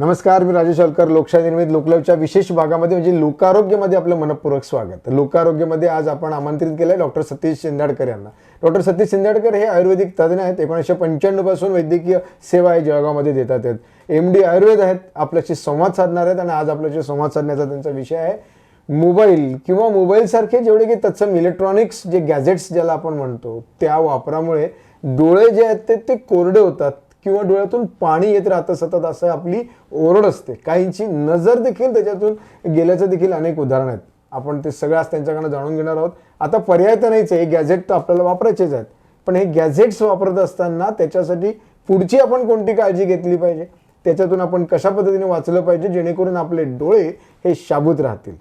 नमस्कार, मी राजेश अलकर. लोकशाही निर्मित लोकलाईव्हच्या विशेष भागामध्ये म्हणजे लोकारोग्यमध्ये आपलं मनपूर्वक स्वागत. लोकारोग्यमध्ये आज आपण आमंत्रित केलं आहे डॉक्टर सतीश शिंदाडकर यांना. डॉक्टर सतीश शिंदाडकर हे आयुर्वेदिक तज्ज्ञ आहेत. 1995 पासून वैद्यकीय सेवा हे जळगावमध्ये देतात आहेत. MD आयुर्वेद आहेत. आपल्याशी संवाद साधणार आहेत आणि आज आपल्याशी संवाद साधण्याचा त्यांचा विषय आहे मोबाईल किंवा मोबाईलसारखे जेवढे की तत्सम इलेक्ट्रॉनिक्स जे गॅजेट्स ज्याला आपण म्हणतो त्या वापरामुळे डोळे जे आहेत ते कोरडे होतात किंवा डोळ्यातून पाणी येत राहतं सतत, असं आपली ओरड असते. काहींची नजर देखील त्याच्यातून गेल्याचं देखील अनेक उदाहरण आहेत. आपण ते सगळं आज त्यांच्याकडनं जाणून घेणार आहोत. आता पर्याय तर नाहीच आहे, हे गॅजेट तर आपल्याला वापरायचेच आहेत, पण हे गॅजेट्स वापरत असताना त्याच्यासाठी पुढची आपण कोणती काळजी घेतली पाहिजे, त्याच्यातून आपण कशा पद्धतीने वाचलं पाहिजे जेणेकरून आपले डोळे हे शाबूत राहतील,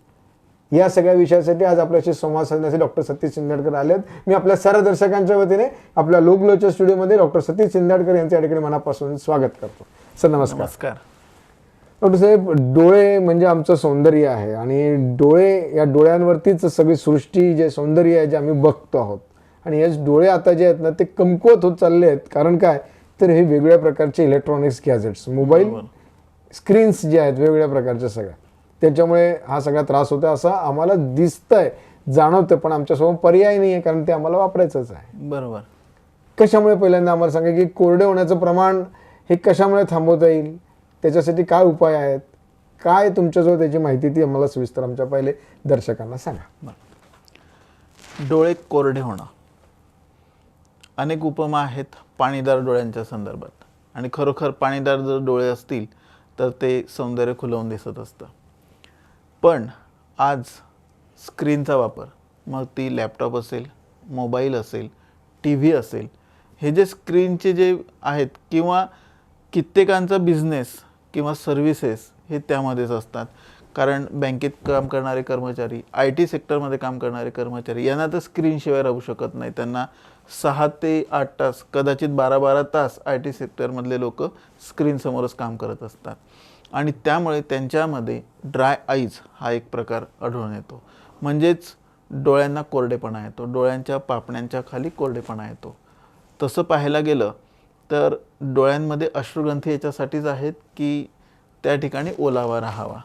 या सगळ्या विषयासाठी आज आपल्याशी संवाद साधण्यासाठी डॉक्टर सतीश शिंदाडकर आलेत. मी आपल्या सर्व दर्शकांच्या वतीने आपल्या लोकलाईव्हच्या स्टुडिओमध्ये डॉक्टर सतीश शिंदाडकर यांचे या ठिकाणी मनापासून स्वागत करतो. सर नमस्कार. नमस्कार. डॉक्टर साहेब, डोळे म्हणजे आमचं सौंदर्य आहे आणि डोळे, या डोळ्यांवरतीच सगळी सृष्टी जे सौंदर्य आहे जे आम्ही बघतो आहोत, आणि हेच डोळे आता जे आहेत ना ते कमकुवत होत चालले आहेत. कारण काय तर हे वेगवेगळ्या प्रकारचे इलेक्ट्रॉनिक्स गॅजेट्स, मोबाईल स्क्रीन्स जे आहेत वेगवेगळ्या प्रकारच्या सगळ्या, त्याच्यामुळे हा सगळा त्रास होतो असं आम्हाला दिसतंय, जाणवतं, पण आमच्यासमोर पर्याय नाही आहे कारण ते आम्हाला वापरायचंच आहे. बरोबर. कशामुळे पहिल्यांदा आम्हाला सांगा की कोरडे होण्याचं प्रमाण हे कशामुळे थांबवता येईल, त्याच्यासाठी काय उपाय आहेत, काय तुमच्याजवळ त्याची माहिती ती आम्हाला सविस्तर आमच्या पहिले दर्शकांना सांगा. डोळे कोरडे होणं, अनेक उपमा आहेत पाणीदार डोळ्यांच्या संदर्भात, आणि खरोखर पाणीदार जर डोळे असतील तर ते सौंदर्य खुलवून दिसत असतं. पण आज स्क्रीनचा वापर, मग ती लॅपटॉप असेल, मोबाईल असेल, TV असेल, हे जे स्क्रीनचे जे आहेत किंवा कित्येकांचा बिझनेस किंवा सर्व्हिसेस हे त्यामध्येच असतात. कारण बँकेत काम करणारे कर्मचारी, IT सेक्टरमध्ये काम करणारे कर्मचारी यांना तर स्क्रीनशिवाय राहू शकत नाही. त्यांना 6 ते 8 तास, कदाचित 12-12 तास IT सेक्टरमधले लोक स्क्रीनसमोरच काम करत असतात, आणि त्यामुळे त्यांच्यामध्ये ड्राय आईज हा एक प्रकार आढळून येतो. म्हणजेच डोळ्यांना कोरडेपणा येतो, डोळ्यांच्या पापण्यांच्या खाली कोरडेपणा येतो. तसं पाहायला गेलं तर डोळ्यांमध्ये अश्रुग्रंथी याच्यासाठीच आहेत की त्या ठिकाणी ओलावा राहावा,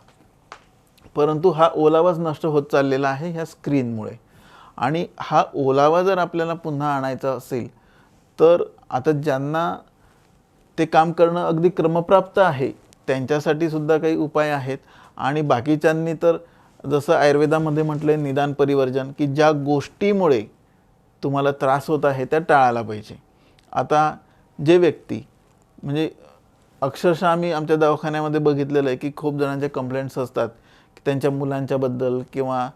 परंतु हा ओलावाच नष्ट होत चाललेला आहे ह्या स्क्रीनमुळे. आणि हा ओलावा जर आपल्याला पुन्हा आणायचा असेल तर आता ज्यांना ते काम करणं अगदी क्रमप्राप्त आहे त्यांच्यासाठी सुद्धा काही उपाय आहेत, आणि बाकीच्यांनी तर जसं आयुर्वेदामध्ये म्हटलं निदान परिवर्जन, की ज्या गोष्टीमुळे तुम्हाला त्रास होत आहे त्या टाळायला पाहिजे. आता जे व्यक्ती, म्हणजे अक्षरशः आम्ही आमच्या दवाखान्यामध्ये बघितलेलं आहे की खूप जणांचे कंप्लेंट्स असतात की त्यांच्या मुलांच्याबद्दल किंवा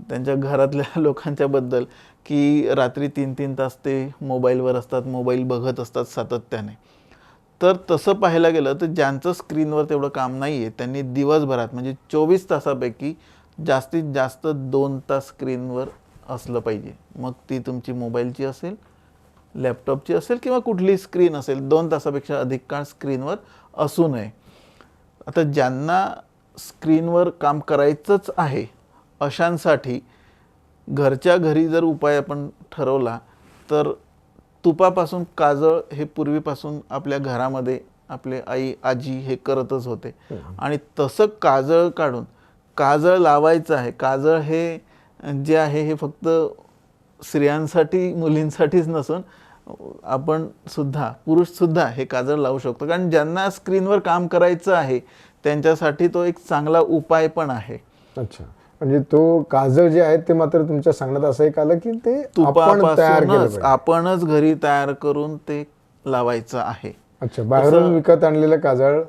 त्यांच्या घरातल्या लोकांच्याबद्दल, की रात्री 3-3 तास ते मोबाईलवर असतात, मोबाईल बघत असतात सातत्याने. तर तसं पाहायला गेलं तर ज्यांचं स्क्रीनवर तेवढं काम नाही आहे त्यांनी दिवसभरात म्हणजे 24 तासापैकी जास्तीत जास्त 2 तास स्क्रीनवर असलं पाहिजे. मग ती तुमची मोबाईलची असेल, लॅपटॉपची असेल किंवा कुठली स्क्रीन असेल, 2 तासापेक्षा अधिक काळ स्क्रीनवर असू नये. आता ज्यांना स्क्रीनवर काम करायचंच आहे अशांसाठी घरच्या घरी जर उपाय आपण ठरवला तर तुपापासून काजळ हे पूर्वीपासून आपल्या घरामध्ये आपले आई आजी हे करतच होते, आणि तसं काजळ काढून काजळ लावायचं आहे. काजळ हे जे आहे हे फक्त स्त्रियांसाठी मुलींसाठीच नसून आपण सुद्धा, पुरुष सुद्धा हे काजळ लावू शकतो, कारण ज्यांना स्क्रीनवर काम करायचं आहे त्यांच्यासाठी तो एक चांगला उपाय पण आहे. अच्छा, म्हणजे तो काजळ जे आहे ते मात्र तुमच्या सांगण्यात असं एक आलं की ते आपण तयार केलं पाहिजे, आपणच घरी तयार करून ते लावायचं आहे. अच्छा, बाहेरून विकत आणलेलं काजळ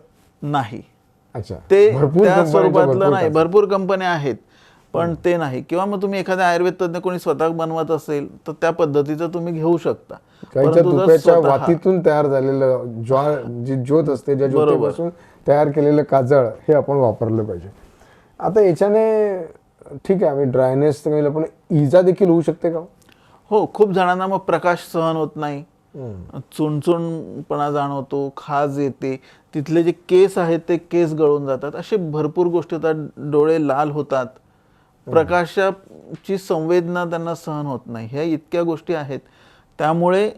नाही. अच्छा, ते त्या स्वरूपातलं नाही. भरपूर कंपन्या आहेत पण ते नाही. किंवा मग तुम्ही एखाद्या आयुर्वेद तज्ञ कोणी स्वतः बनवत असेल तर त्या पद्धतीचं तुम्ही घेऊ शकता. तुपाच्या वातीतून तयार झालेलं जी ज्योत असते, ज्या ज्योतीपासून तयार केलेलं काजळ हे आपण वापरलं पाहिजे. आता याच्याने ठीक आहे, आम्ही ड्रायनेस पण इजा देखील होऊ शकते का? हो, खूप जणांना मग प्रकाश सहन होत नाही, चुणचुणपणा जाणवतो, खाज येते, तिथले जे केस आहेत ते केस गळून जातात, असे भरपूर गोष्टी होतात. डोळे लाल होतात, प्रकाशाची संवेदना त्यांना सहन होत नाही, ह्या इतक्या गोष्टी आहेत. त्यामुळे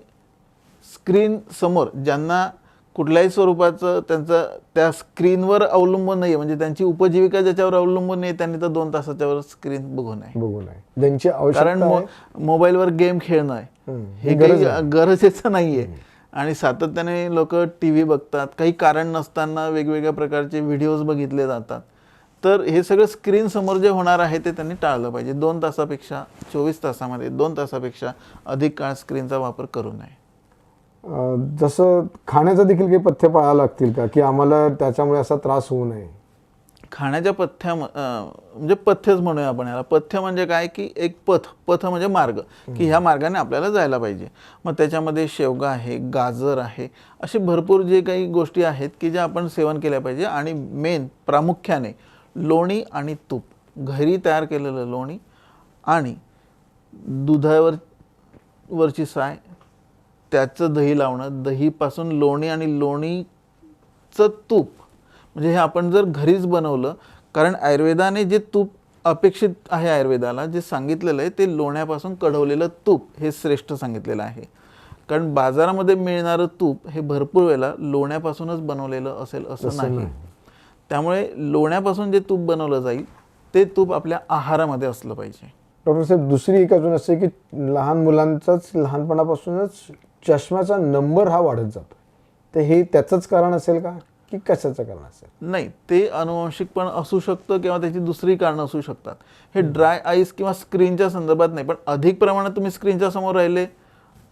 स्क्रीन समोर ज्यांना कुठल्याही स्वरूपाचं त्यांचं त्या स्क्रीनवर अवलंबून नाही आहे, म्हणजे त्यांची उपजीविका ज्याच्यावर अवलंबून नाही त्यांनी तर 2 तासाच्या वर स्क्रीन बघू नये. बघू नये. ज्यांची कारण आवश्यकता आहे मोबाईलवर गेम खेळणं आहे हे काही गरजेचं नाहीये. आणि सातत्याने लोक टीव्ही बघतात, काही कारण नसताना वेगवेगळ्या प्रकारचे व्हिडिओज बघितले जातात. तर हे सगळं स्क्रीन समोर जे होणार आहे ते त्यांनी टाळलं पाहिजे. 2 तासापेक्षा 24 तासामध्ये 2 तासापेक्षा अधिक काळ स्क्रीनचा वापर करू नये. जसं खाण्याचं देखील काही पथ्य पाळावं लागतील का, की आम्हाला त्याच्यामुळे असा त्रास होऊ नये? खाण्याच्या पथ्या म्हणजे पथ्यच म्हणूया आपण याला. पथ्य म्हणजे काय की एक पथ म्हणजे मार्ग, की ह्या मार्गाने आपल्याला जायला पाहिजे. मग त्याच्यामध्ये शेवगा आहे, गाजर आहे, असे भरपूर जे काही गोष्टी आहेत की ज्या आपण सेवन केल्या पाहिजे. आणि मेन प्रामुख्याने लोणी तूप, घरी तयार केलेलं लोणी आणि दुधावरची साय, त्याचं दही लावणं, दहीपासून लोणी आणि लोणीचं तूप, म्हणजे हे आपण जर घरीच बनवलं, कारण आयुर्वेदाने जे तूप अपेक्षित आहे, आयुर्वेदाला जे सांगितलेलं आहे ते लोण्यापासून कढवलेलं तूप हे श्रेष्ठ सांगितलेलं आहे. कारण बाजारामध्ये मिळणारं तूप हे भरपूर वेळेला लोण्यापासूनच बनवलेलं असेल असं नाही. त्यामुळे लोण्यापासून जे तूप बनवलं जाईल ते तूप आपल्या आहारामध्ये असलं पाहिजे. डॉक्टर साहेब, दुसरी एक अजून असते की लहान मुलांचाच लहानपणापासूनच चष्म्याचा नंबर हा वाढत जातो, तर हे त्याचंच कारण असेल का, की कशाचं कारण असेल? नाही, ते अनुवंशिक पण असू शकतं किंवा त्याची दुसरी कारणं असू शकतात. हे ड्राय आईस किंवा स्क्रीनच्या संदर्भात नाही, पण अधिक प्रमाणात तुम्ही स्क्रीनच्या समोर राहिले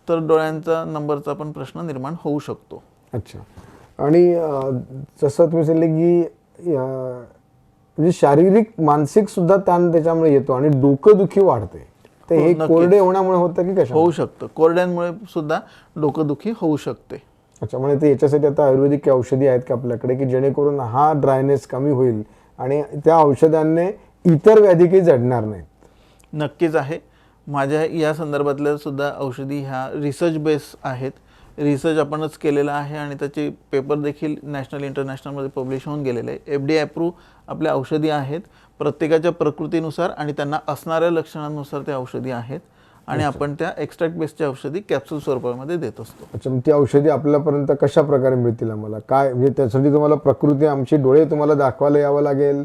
तर डोळ्यांचा नंबरचा पण प्रश्न निर्माण होऊ शकतो. अच्छा. आणि जसं तुम्ही सांगितले की म्हणजे शारीरिक मानसिक सुद्धा ताण त्याच्यामुळे येतो आणि डोकंदुखी वाढते, तर हे कोरडे होण्यामुळे होतं की कशा? होऊ शकतं, कोरड्यांमुळे सुद्धा डोकंदुखी होऊ शकते. अच्छा, म्हणजे ते याच्यासाठी आता आयुर्वेदिक औषधी आहेत का आपल्याकडे की जेणेकरून हा ड्रायनेस कमी होईल आणि त्या औषधांनी इतर व्याधी काही जडणार नाहीत? नक्कीच आहे. माझ्या या संदर्भातल्या सुद्धा औषधी ह्या रिसर्च बेस आहेत. रिसर्च आपणच केलेला आहे आणि त्याचे पेपर देखील नॅशनल इंटरनॅशनलमध्ये पब्लिश होऊन गेलेले आहे. FDA अप्रूव्ह आपल्या औषधी आहेत. प्रत्येकाच्या प्रकृतीनुसार आणि त्यांना असणाऱ्या लक्षणांनुसार त्या औषधी आहेत आणि आपण त्या एक्स्ट्रॅक्ट बेसच्या औषधी कॅप्सूल स्वरूपामध्ये देत असतो. अच्छा, मग ती औषधी आपल्यापर्यंत कशा प्रकारे मिळतील आम्हाला? काय म्हणजे त्यासाठी तुम्हाला प्रकृती आमची डोळे तुम्हाला दाखवायला यावं लागेल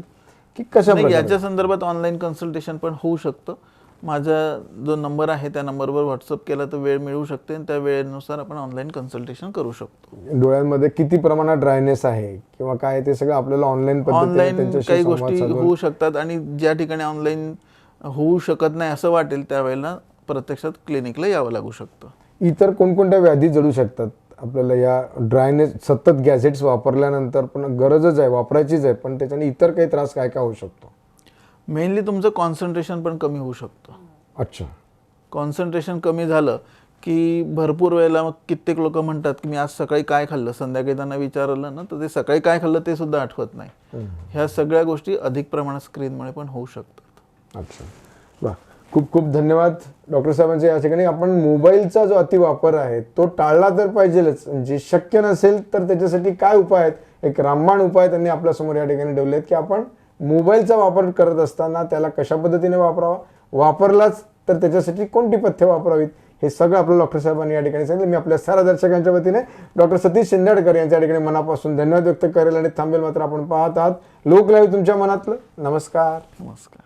की कशा प्रकारे? याच्या संदर्भात ऑनलाईन कन्सल्टेशन पण होऊ शकतं. माझा जो नंबर आहे त्या नंबरवर व्हॉट्सअप केला तर वेळ मिळू शकते आणि त्या वेळेनुसार आपण ऑनलाईन कन्सल्टेशन करू शकतो. डोळ्यांमध्ये किती प्रमाणात ड्रायनेस आहे किंवा काय ते सगळं आपल्याला ऑनलाईन काही गोष्टी होऊ शकतात आणि ज्या ठिकाणी ऑनलाईन होऊ शकत नाही असं वाटेल त्यावेळेला प्रत्यक्षात क्लिनिकला यावं लागू शकतं. इतर कोणकोणत्या व्याधी जडू शकतात आपल्याला या ड्रायनेस? सतत गॅजेट्स वापरल्यानंतर पण गरजच आहे, वापरायचीच आहे, पण त्याच्याने इतर काही त्रास काय काय होऊ शकतो? मेनली तुमचं कॉन्सन्ट्रेशन पण कमी होऊ शकतं. अच्छा. कॉन्सन्ट्रेशन कमी झालं की भरपूर वेळेला मग कित्येक लोक म्हणतात की मी आज सकाळी काय खाल्लं, संध्याकाळी त्यांना विचारलं ना तर ते सकाळी काय खाल्लं ते सुद्धा आठवत नाही. ह्या सगळ्या गोष्टी अधिक प्रमाणात स्क्रीनमुळे पण होऊ शकतात. अच्छा, वा, खूप खूप धन्यवाद डॉक्टर साहेबांचे. या ठिकाणी आपण मोबाईलचा जो अतिवापर आहे तो टाळला तर पाहिजेच, जे शक्य नसेल तर त्याच्यासाठी काय उपाय आहेत, एक रामबाण उपाय त्यांनी आपल्यासमोर या ठिकाणी ठेवले आहेत की आपण मोबाईलचा वापर करत असताना त्याला कशा पद्धतीने वापरावा, वापरलाच तर त्याच्यासाठी कोणती पथ्य वापरावीत, हे सगळं आपल्या डॉक्टर साहेबांनी या ठिकाणी सांगितलं. मी आपल्या साऱ्या दर्शकांच्या वतीने डॉक्टर सतीश शिंदडकर यांच्या ठिकाणी मनापासून धन्यवाद व्यक्त करेल आणि थांबेल. मात्र आपण पाहत आहात लोक लाईव्ह तुमच्या मनातलं. नमस्कार. नमस्कार.